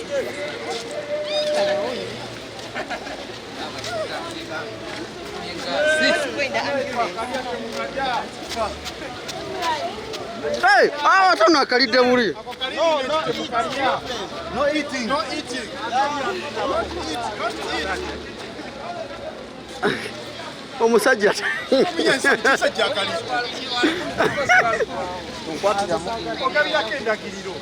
Hey, hawa tuna kalide muri. No eating. No eating. Omusajja. Omusajja kali. Okali yakenda kiriro.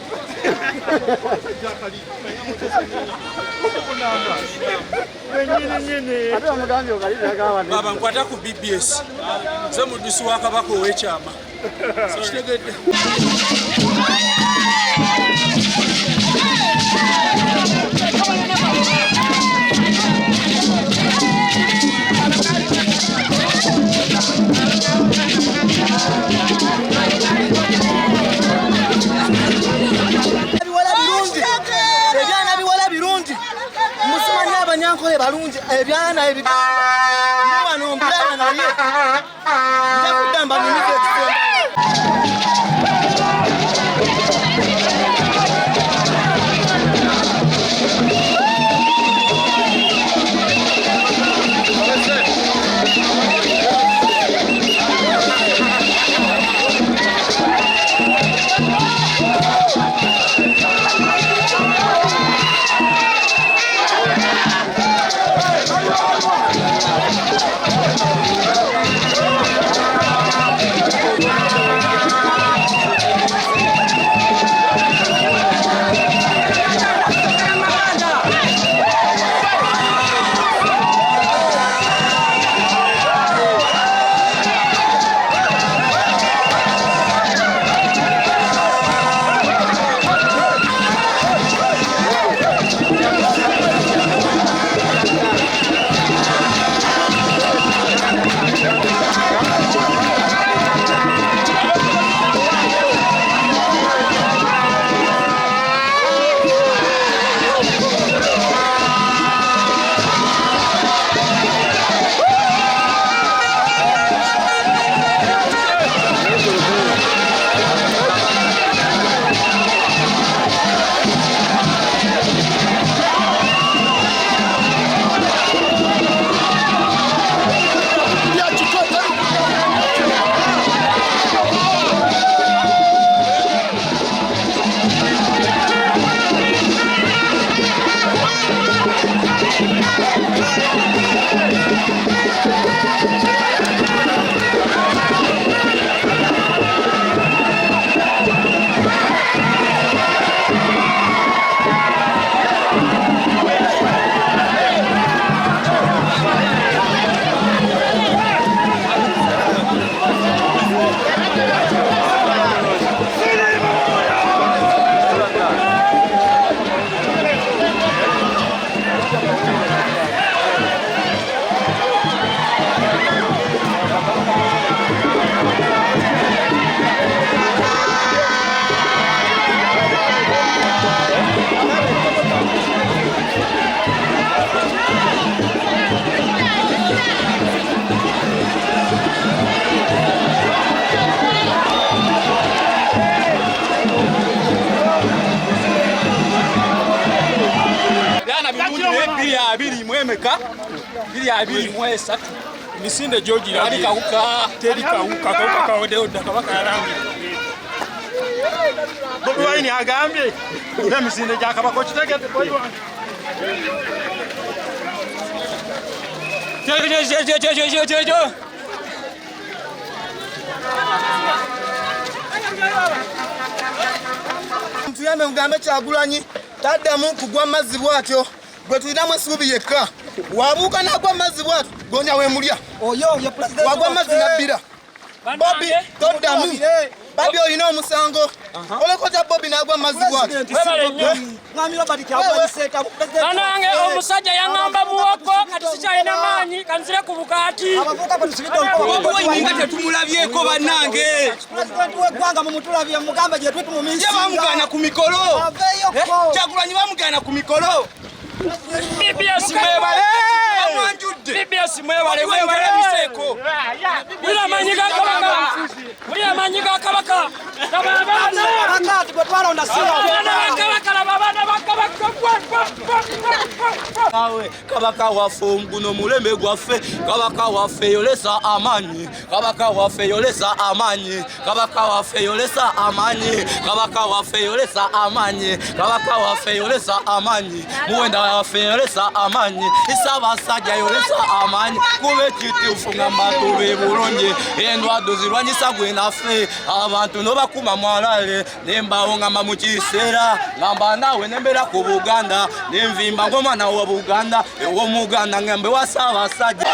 Ate omugambi okalide akawa. Baba nkwata ku BBS. Ze mudusi wa Kabaka ow'ekyama. So kitegedde. Abanyankole balungi ebyana ebigamba wano mbirana naye nja kugamba nimize ekisemba Bili abiri mwesa misinde George ali kauka teri kauka kaode Kabaka yarangi Bobi Wine agambye ina misinde ja Kabaka kitegete Bobi Wine je Mtuyame ugambe Kyagulanyi taddamu kugwa mazzi bwatyo gwe tulinamu essuubi yekka wabuuka nagwa mazzi bwatyo gonya wemulya oyo president wagwa mazzi nabbira Bobi toddamu Bobi olina omusango oleko kya Bobi nagwa mazzi bwatyo mwami Robert Kyagulanyi seeta nange omusajja yaŋŋamba muwoko kati sikyalina maanyi kanzire ku bukaati abavuka batusigidde Bobi Wine nga tetumulabyeko bannange president w'eggwanga mumutulabye mugambe gye twitumuminsi bamugana ku mikolo Kyagulanyi bamugana ku mikolo BBS mwebale BBS mwebale miseeko Uli amanyi ga Kabaka Kabaka gwe twalonda si Kabaka nawe kabaka waffe guno mulembe gwaffe kabaka waffe yolesa amanyi kabaka waffe yolesa amanyi kabaka waffe yolesa amanyi kabaka waffe yolesa amanyi kabaka waffe yolesa amanyi muwenda waffe yolesa amanyi isabasajja yolesa amanyi kube kituufu ngamba tube bulungi endwadde zirwanyisa gwe naffe abantu nobakuma mwalale nembawo ngamba mu kiseera ngamba nawe nembera ku Buganda nenvimba ng'omwana wa Buganda ew'omuganda ngambe wa Ssaabasajja.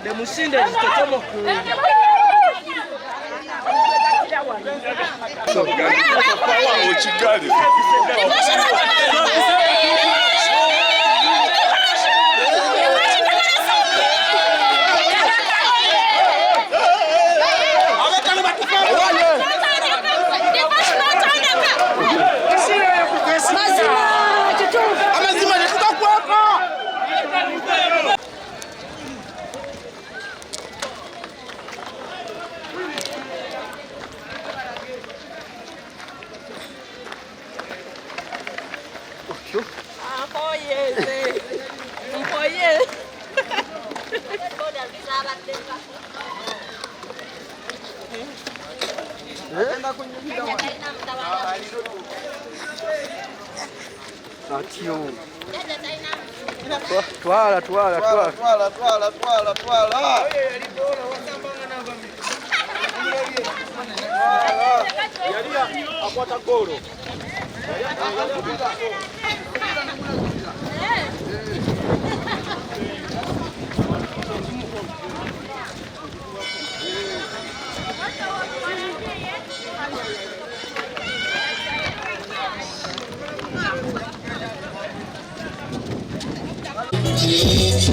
The Musinde is the Tomo. Twala.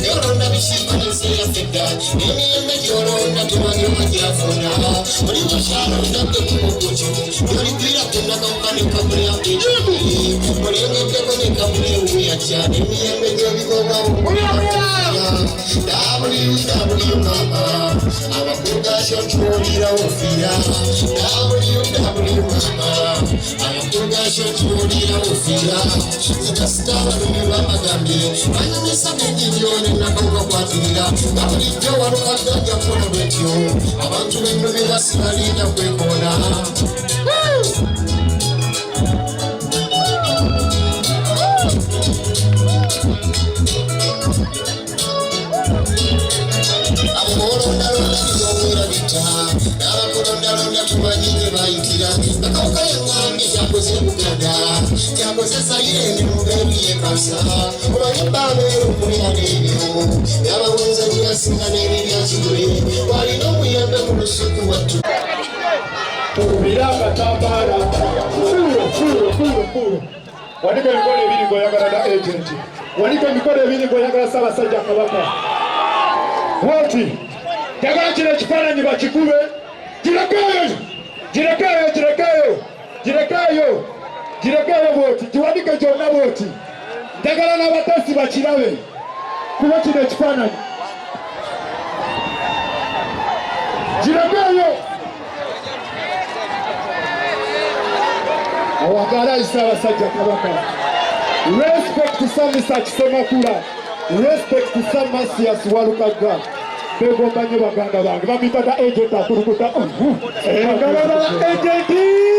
Yorona bishimani siyafika Nini yorona tumanyo majafuna Muri washaro ndabwe kumukuchu Yori pira kuna kaukani kaburi ya kijini Muri ngebe kaburi uyacha Nini yori goga WW mama Abakuga shotulira ufira WW mama Abakuga shotulira ufira Zikastawa rumiwa magambi Wanyamisa milioni na kongo kwa tira Wakulite warukataja kono betyo Abantu b'endobe basibalina kwekona Abumolondalonda bizomwera bita N'abakulondalonda tumanyire bayitira Nakauka yangambi yakoze Buganda yakozesa yene mubebi yekasa omanyibabeero okulira n'ebiro yabawunza gyeyasinga n'ebiryazule walina omuyambe mu lusuku wattu Biranga tambara fulo wanika emikono ebiri ng'oyagala na agenti wanika emikono ebiri ng'oyagala Ssaabasajja Kabaka bwoti njagala kino ekifaananyi bakikube girekeeyo bwoti kiwanike kyonna bwoti njagala n'abatesi bakirabe kuba kino ekifaananyi girekeeyo awagala Ssaabasajja Kabaka. Respect to Sam Mr. Kisemakula. Respect to Sam Masias Walukaga. Begomba nyo baganda bange bamita da agent akulukuta agent